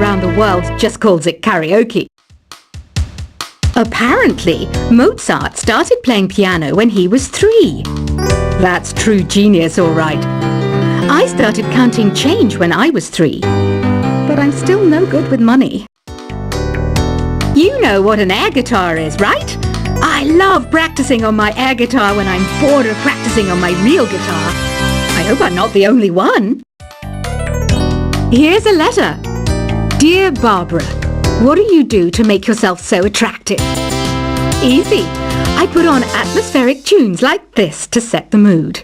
around the world just calls it karaoke. Apparently, Mozart started playing piano when he was 3. That's true genius, all right. I started counting change when I was 3, but I'm still no good with money. You know what an air guitar is, right? I love practicing on my air guitar when I'm bored of practicing on my real guitar. I hope I'm not the only one. Here's a letter. Dear Barbara, what do you do to make yourself so attractive? Easy. I put on atmospheric tunes like this to set the mood.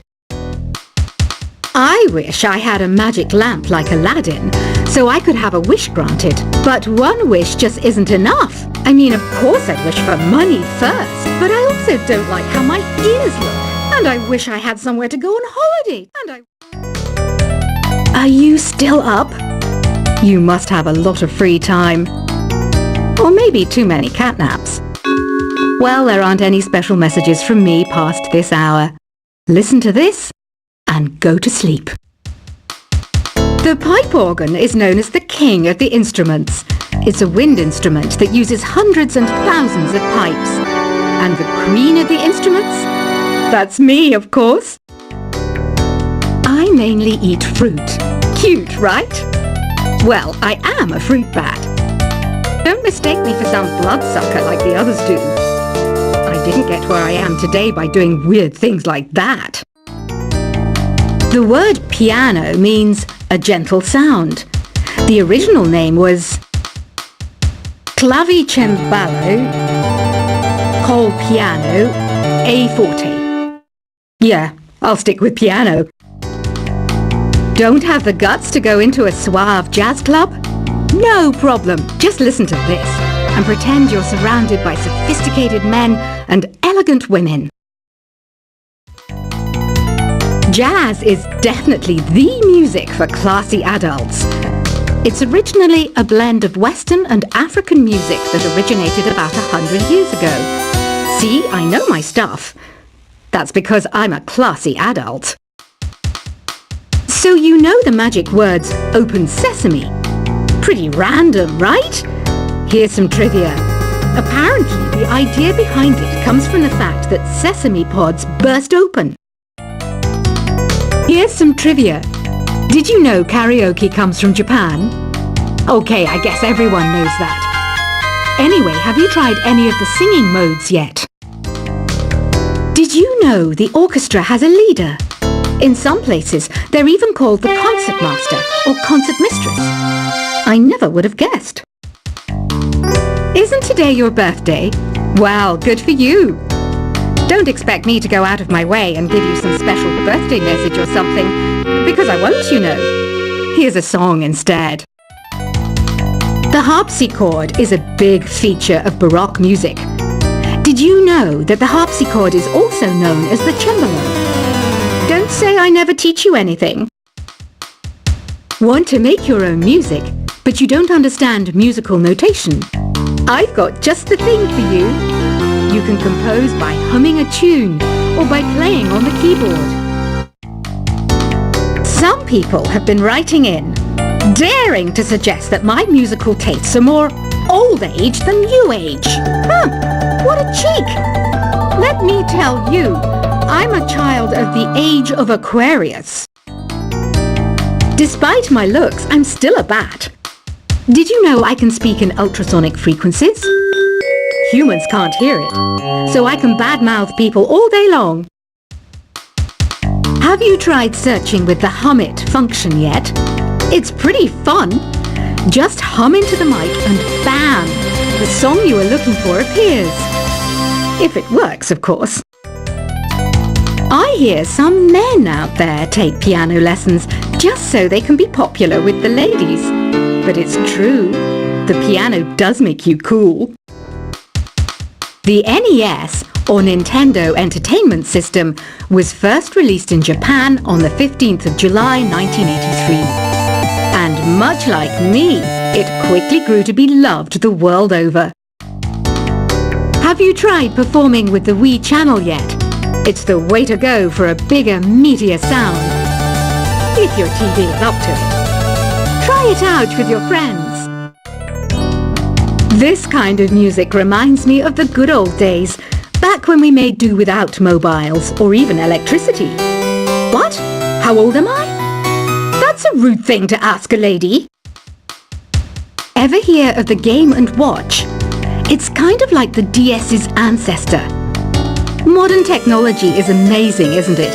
I wish I had a magic lamp like Aladdin, so I could have a wish granted. But one wish just isn't enough. I mean, of course I'd wish for money first, but I also don't like how my ears look. And I wish I had somewhere to go on holiday. Are you still up? You must have a lot of free time. Or maybe too many catnaps. Well, there aren't any special messages from me past this hour. Listen to this and go to sleep. The pipe organ is known as the king of the instruments. It's a wind instrument that uses hundreds and thousands of pipes. And the queen of the instruments? That's me, of course. I mainly eat fruit. Cute, right? Well, I am a fruit bat. Don't mistake me for some bloodsucker like the others do. I didn't get where I am today by doing weird things like that. The word piano means a gentle sound. The original name was clavicembalo col piano a forte. Yeah, I'll stick with piano. Don't have the guts to go into a suave jazz club? No problem. Just listen to this and pretend you're surrounded by sophisticated men and elegant women. Jazz is definitely the music for classy adults. It's originally a blend of Western and African music that originated about 100 years ago. See, I know my stuff. That's because I'm a classy adult. So you know the magic words "open sesame"? Pretty random, right? Here's some trivia. Apparently, the idea behind it comes from the fact that sesame pods burst open. Here's some trivia. Did you know karaoke comes from Japan? Okay, I guess everyone knows that. Anyway, have you tried any of the singing modes yet? Did you know the orchestra has a leader? In some places, they're even called the concertmaster or concert mistress. I never would have guessed. Isn't today your birthday? Well, good for you. Don't expect me to go out of my way and give you some special birthday message or something, because I won't, you know. Here's a song instead. The harpsichord is a big feature of Baroque music. Did you know that the harpsichord is also known as the cembalo? Don't say I never teach you anything. Want to make your own music, but you don't understand musical notation? I've got just the thing for you. You can compose by humming a tune or by playing on the keyboard. Some people have been writing in, daring to suggest that my musical tastes are more old age than new age. Huh, what a cheek! Let me tell you, I'm a child of the age of Aquarius. Despite my looks, I'm still a bat. Did you know I can speak in ultrasonic frequencies? Humans can't hear it, so I can badmouth people all day long. Have you tried searching with the Hum It function yet? It's pretty fun. Just hum into the mic and bam! The song you are looking for appears. If it works, of course. I hear some men out there take piano lessons just so they can be popular with the ladies. But it's true, the piano does make you cool. The NES, or Nintendo Entertainment System, was first released in Japan on the 15th of July 1983. And much like me, it quickly grew to be loved the world over. Have you tried performing with the Wii channel yet? It's the way to go for a bigger, meatier sound. If your TV is up to it. Try it out with your friends. This kind of music reminds me of the good old days, back when we made do without mobiles or even electricity. What? How old am I? That's a rude thing to ask a lady. Ever hear of the Game & Watch? It's kind of like the DS's ancestor. Modern technology is amazing, isn't it?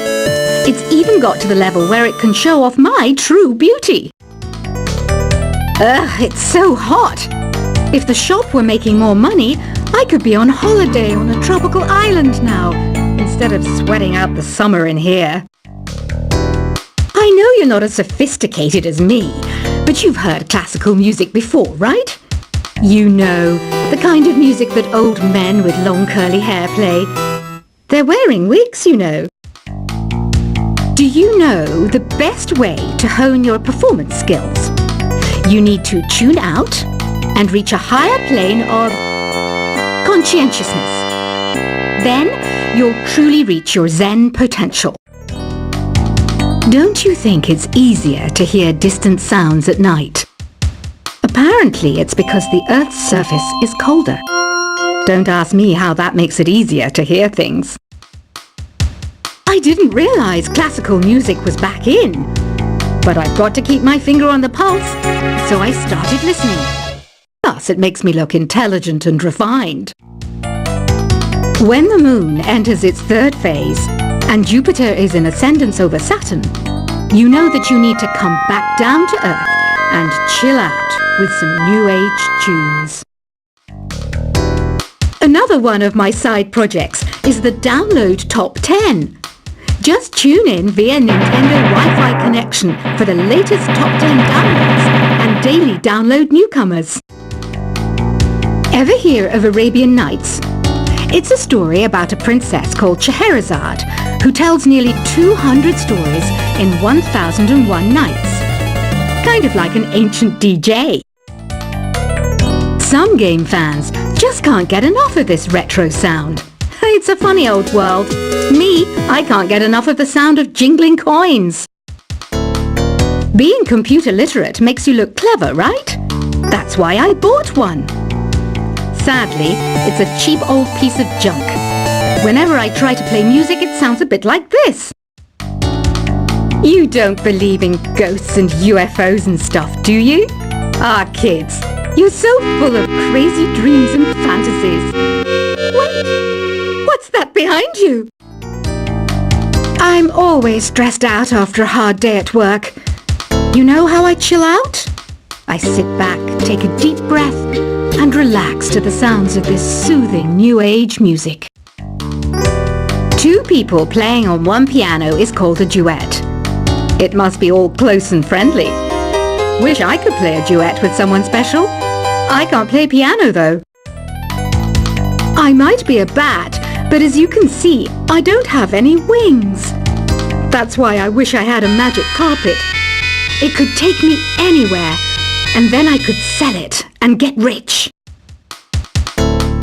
It's even got to the level where it can show off my true beauty. Ugh, it's so hot. If the shop were making more money, I could be on holiday on a tropical island now, instead of sweating out the summer in here. I know you're not as sophisticated as me, but you've heard classical music before, right? You know, the kind of music that old men with long curly hair play. They're wearing wigs, you know. Do you know the best way to hone your performance skills? You need to tune out and reach a higher plane of conscientiousness. Then you'll truly reach your Zen potential. Don't you think it's easier to hear distant sounds at night? Apparently it's because the Earth's surface is colder. Don't ask me how that makes it easier to hear things. I didn't realize classical music was back in, but I've got to keep my finger on the pulse, so I started listening. Plus, it makes me look intelligent and refined. When the moon enters its third phase, and Jupiter is in ascendance over Saturn, you know that you need to come back down to Earth and chill out with some New Age tunes. Another one of my side projects is the Download Top 10. Just tune in via Nintendo Wi-Fi connection for the latest Top 10 downloads and daily download newcomers. Ever hear of Arabian Nights? It's a story about a princess called Scheherazade who tells nearly 200 stories in 1001 nights. Kind of like an ancient DJ. Some game fans just can't get enough of this retro sound. It's a funny old world. Me, I can't get enough of the sound of jingling coins. Being computer literate makes you look clever, right? That's why I bought one. Sadly, it's a cheap old piece of junk. Whenever I try to play music, it sounds a bit like this. You don't believe in ghosts and UFOs and stuff, do you? Ah, kids, you're so full of crazy dreams and fantasies. Wait, what's that behind you? I'm always stressed out after a hard day at work. You know how I chill out? I sit back, take a deep breath, and relax to the sounds of this soothing New Age music. Two people playing on one piano is called a duet. It must be all close and friendly. Wish I could play a duet with someone special. I can't play piano though. I might be a bat, but as you can see, I don't have any wings. That's why I wish I had a magic carpet. It could take me anywhere, and then I could sell it and get rich.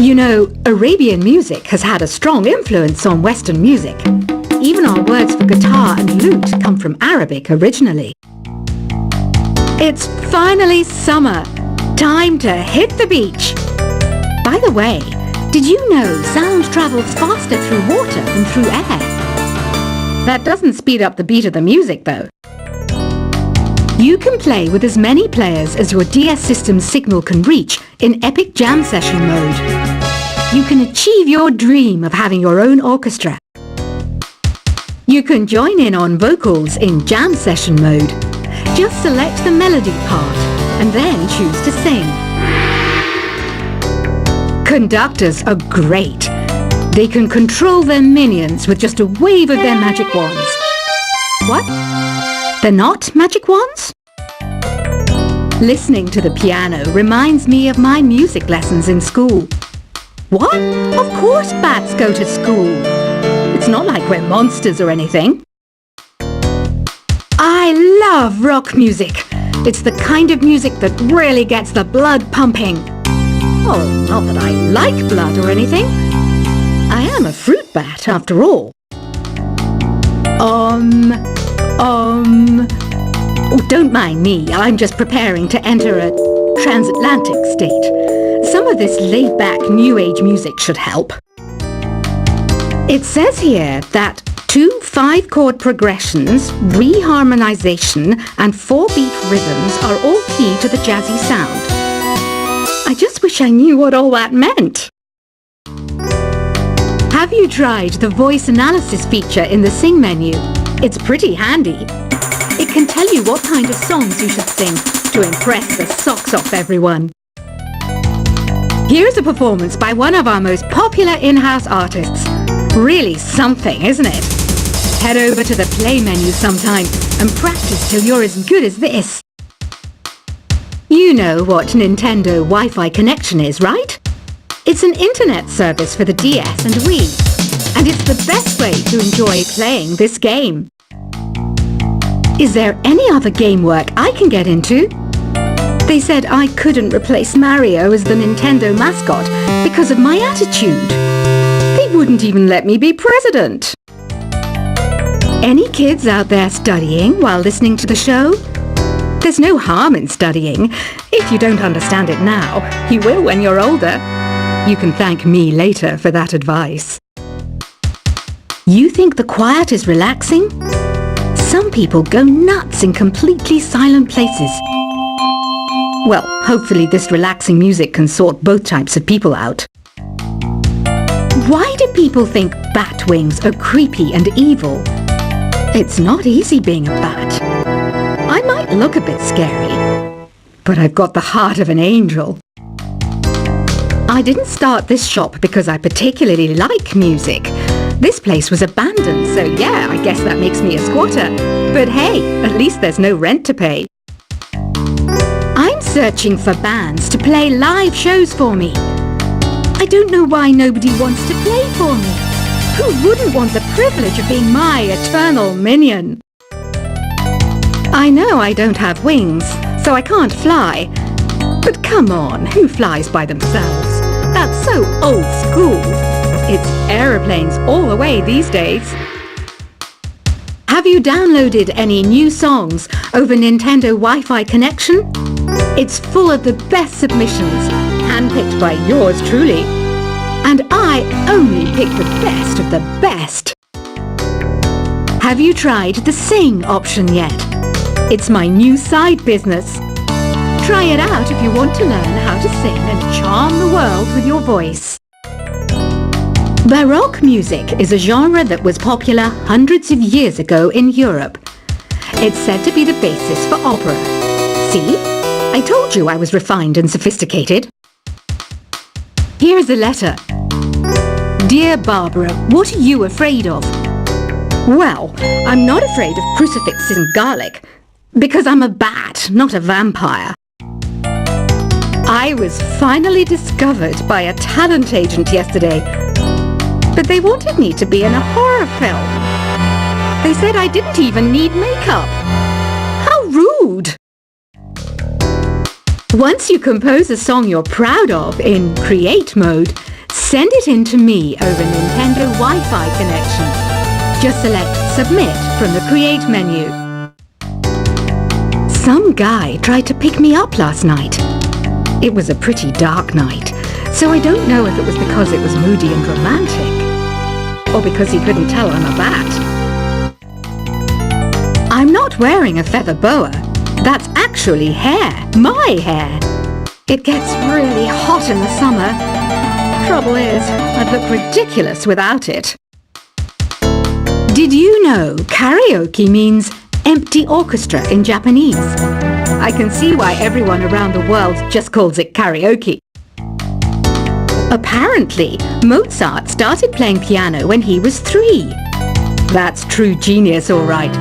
You know, Arabian music has had a strong influence on Western music. Even our words for guitar and lute come from Arabic originally. It's finally summer. Time to hit the beach. By the way, did you know sound travels faster through water than through air? That doesn't speed up the beat of the music though. You can play with as many players as your DS system's signal can reach in Epic Jam Session mode. You can achieve your dream of having your own orchestra. You can join in on vocals in Jam Session mode. Just select the melody part and then choose to sing. Conductors are great. They can control their minions with just a wave of their magic wands. What? They're not magic wands? Listening to the piano reminds me of my music lessons in school. What? Of course bats go to school. It's not like we're monsters or anything. I love rock music. It's the kind of music that really gets the blood pumping. Oh, not that I like blood or anything. I am a fruit bat after all. Oh, don't mind me. I'm just preparing to enter a transatlantic state. Some of this laid-back New Age music should help. It says here that 2 5-chord progressions, reharmonization, and 4-beat rhythms are all key to the jazzy sound. I just wish I knew what all that meant. Have you tried the voice analysis feature in the Sing menu? It's pretty handy. It can tell you what kind of songs you should sing to impress the socks off everyone. Here's a performance by one of our most popular in-house artists. Really something, isn't it? Head over to the play menu sometime and practice till you're as good as this. You know what Nintendo Wi-Fi connection is, right? It's an internet service for the DS and Wii, and it's the best way to enjoy playing this game. Is there any other game work I can get into? They said I couldn't replace Mario as the Nintendo mascot because of my attitude. They wouldn't even let me be president. Any kids out there studying while listening to the show? There's no harm in studying. If you don't understand it now, you will when you're older. You can thank me later for that advice. You think the quiet is relaxing? Some people go nuts in completely silent places. Well, hopefully this relaxing music can sort both types of people out. Why do people think bat wings are creepy and evil? It's not easy being a bat. I might look a bit scary, but I've got the heart of an angel. I didn't start this shop because I particularly like music. This place was abandoned, so yeah, I guess that makes me a squatter. But hey, at least there's no rent to pay. I'm searching for bands to play live shows for me. I don't know why nobody wants to play for me. Who wouldn't want the privilege of being my eternal minion? I know I don't have wings, so I can't fly. But come on, who flies by themselves? That's so old school. It's aeroplanes all the way these days. Have you downloaded any new songs over Nintendo Wi-Fi connection? It's full of the best submissions, handpicked by yours truly. And I only pick the best of the best. Have you tried the Sing option yet? It's my new side business. Try it out if you want to learn how to sing and charm the world with your voice. Baroque music is a genre that was popular hundreds of years ago in Europe. It's said to be the basis for opera. See? I told you I was refined and sophisticated. Here's a letter. Dear Barbara, what are you afraid of? Well, I'm not afraid of crucifixes and garlic, because I'm a bat, not a vampire. I was finally discovered by a talent agent yesterday, but they wanted me to be in a horror film. They said I didn't even need makeup. How rude! Once you compose a song you're proud of in Create mode, send it in to me over Nintendo Wi-Fi connection. Just select Submit from the Create menu. Some guy tried to pick me up last night. It was a pretty dark night, so I don't know if it was because it was moody and romantic, or because he couldn't tell I'm a bat. I'm not wearing a feather boa. That's actually hair, my hair. It gets really hot in the summer. Trouble is, I'd look ridiculous without it. Did you know karaoke means empty orchestra in Japanese? I can see why everyone around the world just calls it karaoke. Apparently, Mozart started playing piano when he was 3. That's true genius, all right.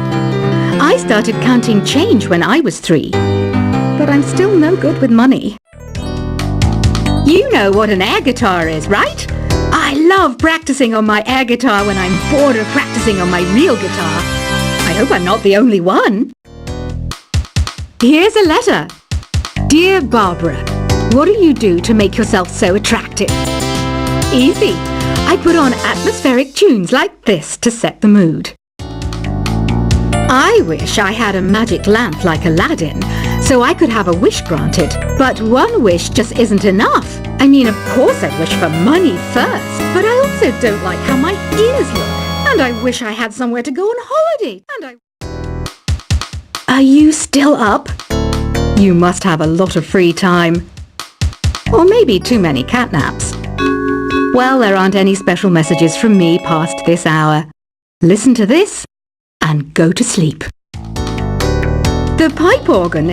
I started counting change when I was 3, but I'm still no good with money. You know what an air guitar is, right? I love practicing on my air guitar when I'm bored of practicing on my real guitar. I hope I'm not the only one. Here's a letter. Dear Barbara, what do you do to make yourself so attractive? Easy. I put on atmospheric tunes like this to set the mood. I wish I had a magic lamp like Aladdin, so I could have a wish granted. But one wish just isn't enough. I mean, of course I'd wish for money first, but I also don't like how my ears look. And I wish I had somewhere to go on holiday. Are you still up? You must have a lot of free time. Or maybe too many catnaps. Well, there aren't any special messages from me past this hour. Listen to this and go to sleep. The pipe organ